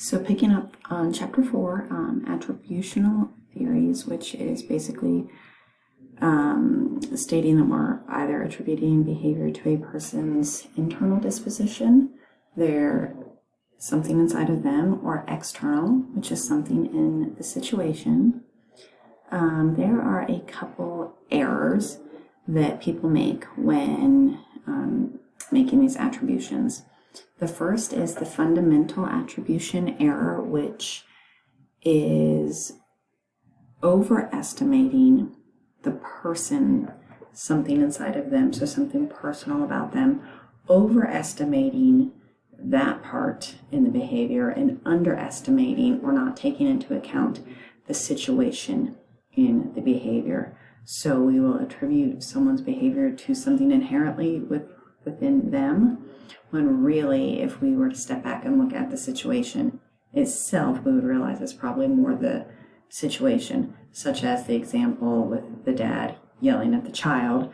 So picking up on chapter 4, attributional theories, which is basically stating that we're either attributing behavior to a person's internal disposition, their something inside of them, or external, which is something in the situation. There are a couple errors that people make when making these attributions. The first is the fundamental attribution error, which is overestimating the person, something inside of them, so something personal about them, overestimating that part in the behavior and underestimating or not taking into account the situation in the behavior. So we will attribute someone's behavior to something inherently within them, when really, if we were to step back and look at the situation itself, we would realize it's probably more the situation, such as the example with the dad yelling at the child.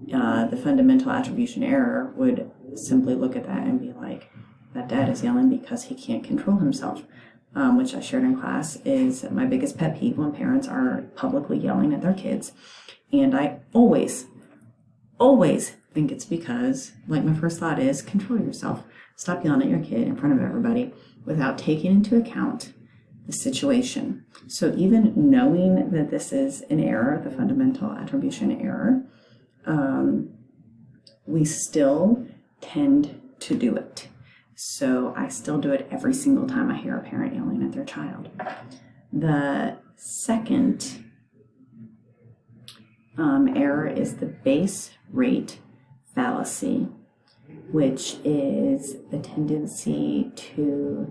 The fundamental attribution error would simply look at that and be like, that dad is yelling because he can't control himself, which I shared in class is my biggest pet peeve when parents are publicly yelling at their kids. And I always think it's because, like, my first thought is control yourself. Stop yelling at your kid in front of everybody without taking into account the situation. So even knowing that this is an error, the fundamental attribution error, we still tend to do it. So I still do it every single time I hear a parent yelling at their child. The second error is the base rate fallacy, which is the tendency to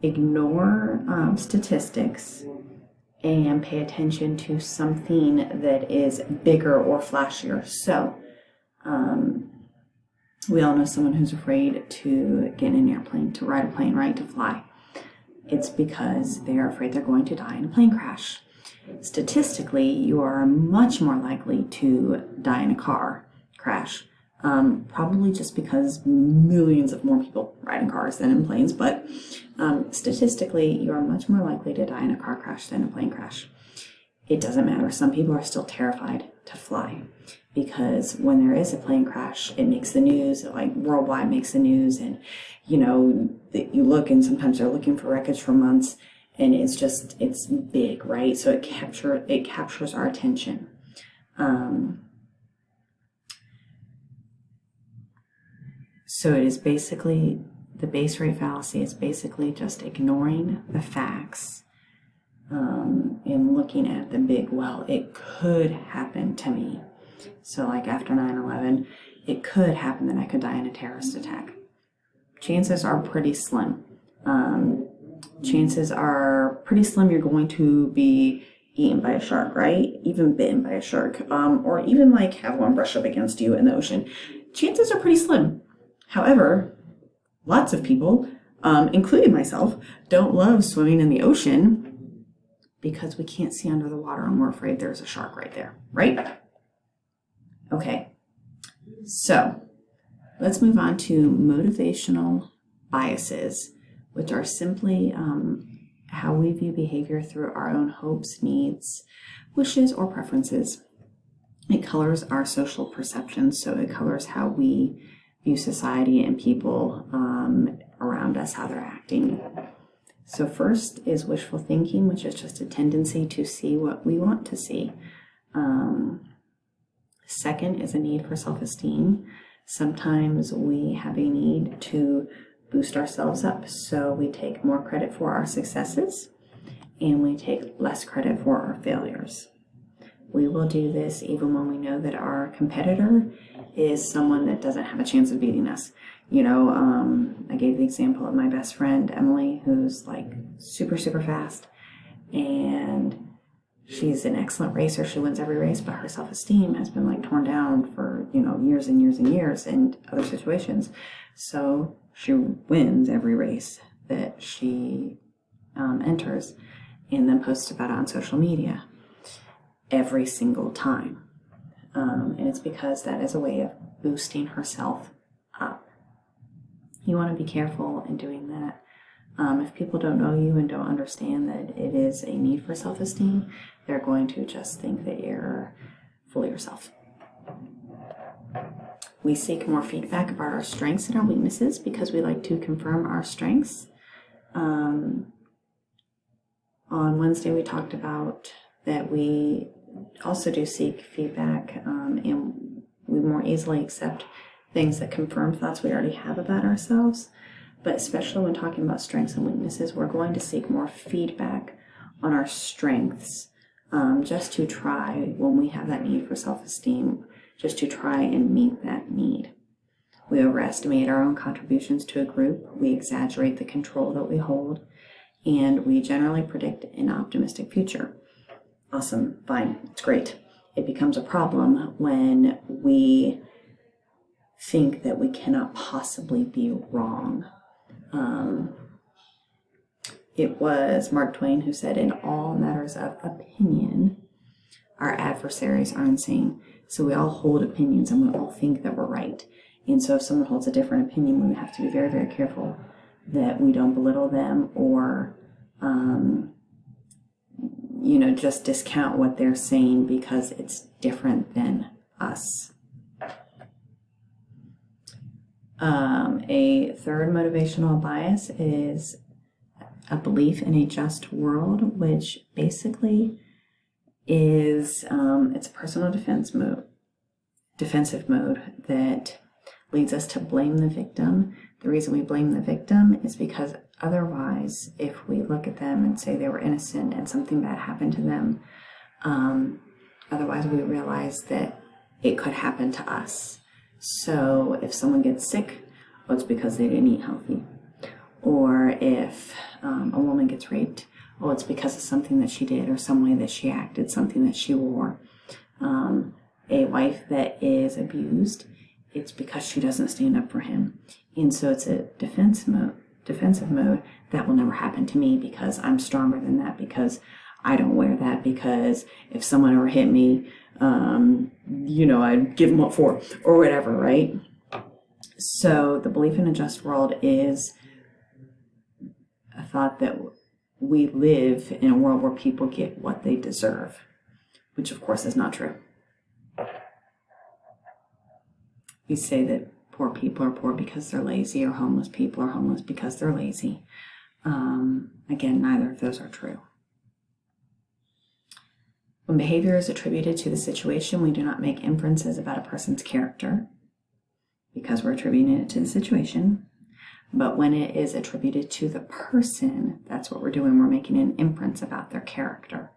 ignore statistics and pay attention to something that is bigger or flashier. So we all know someone who's afraid to get in an airplane, to ride a plane, right, to fly. It's because they're afraid they're going to die in a plane crash. Statistically, you are much more likely to die in a car crash, probably just because millions of more people ride in cars than in planes, but statistically, you are much more likely to die in a car crash than a plane crash. It doesn't matter. Some people are still terrified to fly because when there is a plane crash, it makes the news, like worldwide makes the news, and you look and sometimes they're looking for wreckage for months. And it's big, right? So it captures our attention. So it is basically, the base rate fallacy is basically just ignoring the facts and looking at the big, well, it could happen to me. So like after 9/11, it could happen that I could die in a terrorist attack. Chances are pretty slim. Chances are pretty slim you're going to be eaten by a shark, right? Even bitten by a shark, or even like have one brush up against you in the ocean. Chances are pretty slim. However, lots of people, including myself, don't love swimming in the ocean because we can't see under the water and we're afraid there's a shark right there, right? Okay, so let's move on to motivational biases, which are simply how we view behavior through our own hopes, needs, wishes, or preferences. It colors our social perceptions, so it colors how we view society and people around us, how they're acting. So first is wishful thinking, which is just a tendency to see what we want to see. Second is a need for self-esteem. Sometimes we have a need to boost ourselves up, so we take more credit for our successes and we take less credit for our failures. We will do this even when we know that our competitor is someone that doesn't have a chance of beating us. I gave the example of my best friend Emily, who's like super fast, and she's an excellent racer. She wins every race, but her self-esteem has been like torn down for years and years and years in other situations. So she wins every race that she enters and then posts about it on social media every single time. And it's because that is a way of boosting herself up. You want to be careful in doing that If people don't know you and don't understand that it is a need for self-esteem, they're going to just think that you're full of yourself. We seek more feedback about our strengths and our weaknesses because we like to confirm our strengths. On Wednesday, we talked about that we also do seek feedback, and we more easily accept things that confirm thoughts we already have about ourselves. But especially when talking about strengths and weaknesses, we're going to seek more feedback on our strengths, just to try, when we have that need for self-esteem, just to try and meet that need. We overestimate our own contributions to a group, we exaggerate the control that we hold, and we generally predict an optimistic future. Awesome, fine, it's great. It becomes a problem when we think that we cannot possibly be wrong. It was Mark Twain who said, in all matters of opinion, our adversaries are insane. So we all hold opinions and we all think that we're right. And so if someone holds a different opinion, we have to be very, very careful that we don't belittle them or, just discount what they're saying because it's different than us. A third motivational bias is a belief in a just world, which basically is it's a personal defensive mode that leads us to blame the victim. The reason we blame the victim is because otherwise, if we look at them and say they were innocent and something bad happened to them, otherwise we realize that it could happen to us. So if someone gets sick, well, it's because they didn't eat healthy. Or if a woman gets raped, oh, it's because of something that she did or some way that she acted, something that she wore. A wife that is abused, it's because she doesn't stand up for him. And so it's a defensive mode. That will never happen to me because I'm stronger than that, because I don't wear that, because if someone ever hit me, I'd give them what for, or whatever, right? So the belief in a just world is a thought that we live in a world where people get what they deserve, which of course is not true. We say that poor people are poor because they're lazy, or homeless people are homeless because they're lazy. Again, neither of those are true. When behavior is attributed to the situation, we do not make inferences about a person's character because we're attributing it to the situation. But when it is attributed to the person, that's what we're doing. We're making an inference about their character.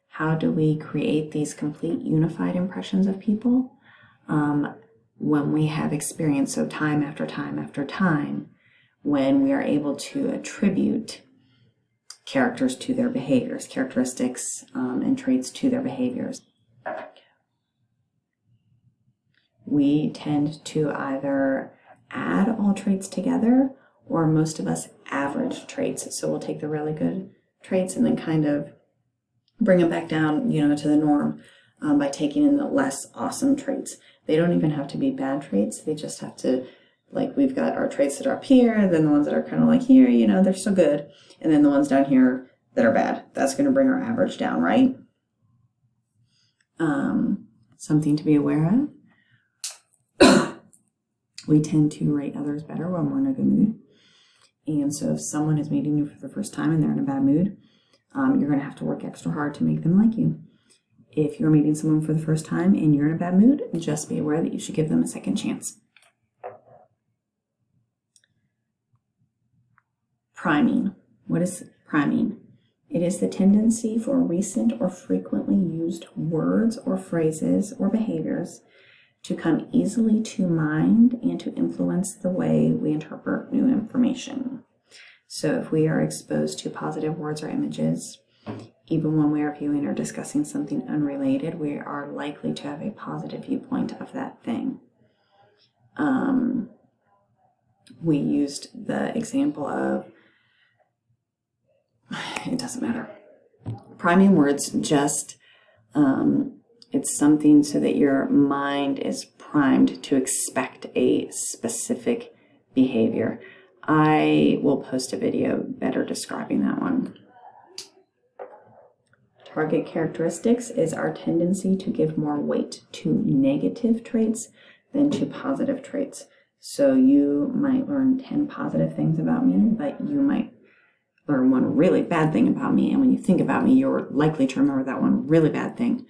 How do we create these complete unified impressions of people? When we have experience, so time after time after time, when we are able to attribute characters to their behaviors, characteristics and traits to their behaviors. We tend to either add all traits together, or most of us average traits. So we'll take the really good traits and then kind of bring them back down, to the norm by taking in the less awesome traits. They don't even have to be bad traits. They just have to, we've got our traits that are up here, then the ones that are kind of like here, they're still good. And then the ones down here that are bad. That's going to bring our average down, right? Something to be aware of. We tend to rate others better when we're in a good mood. And so if someone is meeting you for the first time and they're in a bad mood, you're going to have to work extra hard to make them like you. If you're meeting someone for the first time and you're in a bad mood, just be aware that you should give them a second chance. Priming. What is priming? It is the tendency for recent or frequently used words or phrases or behaviors to come easily to mind and to influence the way we interpret new information. So if we are exposed to positive words or images, even when we are viewing or discussing something unrelated, we are likely to have a positive viewpoint of that thing. We used the example of, it doesn't matter. Priming words just, it's something so that your mind is primed to expect a specific behavior. I will post a video better describing that one. Target characteristics is our tendency to give more weight to negative traits than to positive traits. So you might learn 10 positive things about me, but you might learn one really bad thing about me. And when you think about me, you're likely to remember that one really bad thing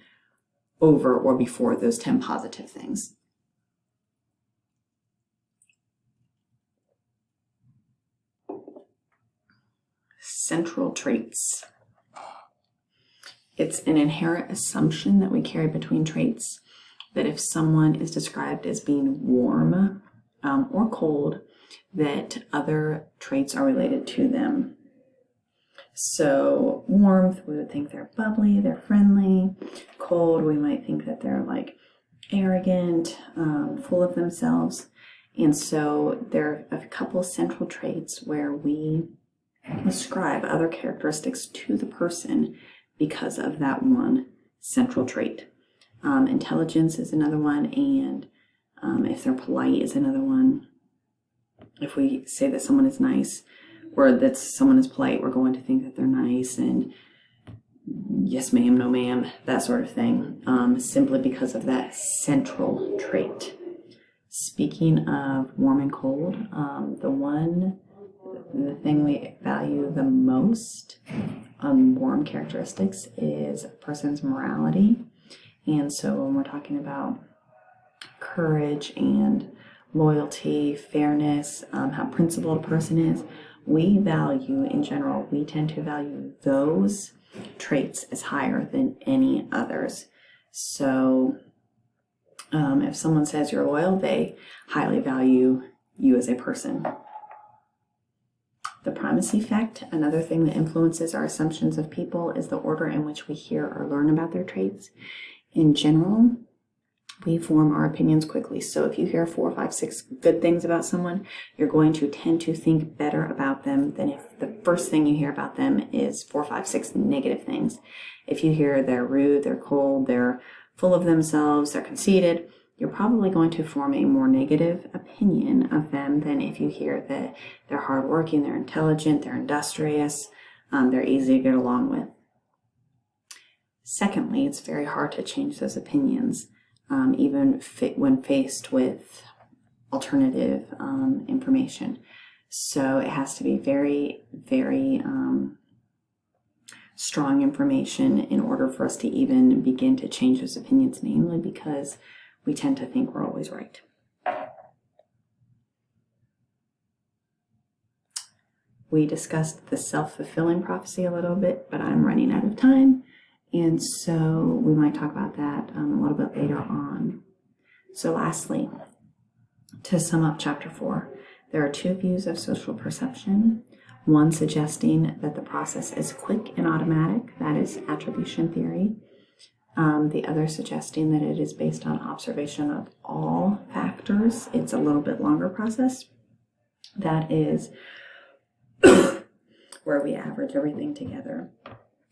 over or before those 10 positive things. Central traits. It's an inherent assumption that we carry between traits that if someone is described as being warm or cold, that other traits are related to them. So warmth, we would think they're bubbly, they're friendly. Cold, we might think that they're like arrogant, full of themselves. And so there are a couple central traits where we ascribe other characteristics to the person because of that one central trait. Intelligence is another one, and if they're polite is another one. If we say that someone is nice or that someone is polite, we're going to think that they're nice and yes ma'am, no ma'am, that sort of thing, simply because of that central trait. Speaking of warm and cold, the thing we value the most on warm characteristics is a person's morality. And so when we're talking about courage and loyalty, fairness, how principled a person is, we tend to value those traits as higher than any others. So if someone says you're loyal, they highly value you as a person. The primacy effect, another thing that influences our assumptions of people, is the order in which we hear or learn about their traits. In general, we form our opinions quickly. So if you hear 4, 5, 6 good things about someone, you're going to tend to think better about them than if the first thing you hear about them is 4, 5, 6 negative things. If you hear they're rude, they're cold, they're full of themselves, they're conceited, you're probably going to form a more negative opinion of them than if you hear that they're hardworking, they're intelligent, they're industrious, they're easy to get along with. Secondly, it's very hard to change those opinions, even when faced with alternative information. So it has to be very, very strong information in order for us to even begin to change those opinions, namely because we tend to think we're always right. We discussed the self-fulfilling prophecy a little bit, but I'm running out of time. And so we might talk about that a little bit later on. So lastly, to sum up chapter 4, there are 2 views of social perception. One suggesting that the process is quick and automatic, that is attribution theory. The other suggesting that it is based on observation of all factors. It's a little bit longer process. That is where we average everything together.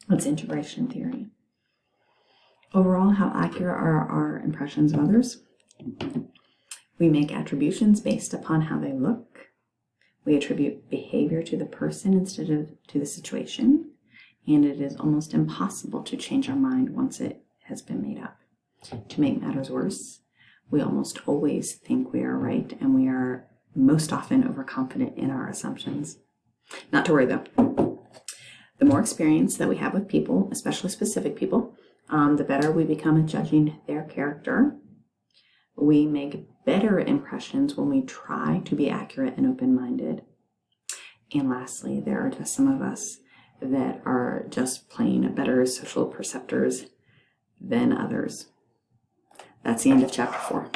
It's integration theory. Overall, how accurate are our impressions of others? We make attributions based upon how they look. We attribute behavior to the person instead of to the situation. And it is almost impossible to change our mind once it has been made up. To make matters worse, we almost always think we are right, and we are most often overconfident in our assumptions. Not to worry though. The more experience that we have with people, especially specific people, the better we become at judging their character. We make better impressions when we try to be accurate and open-minded. And lastly, there are just some of us that are just plain better social perceptors than others. That's the end of chapter 4.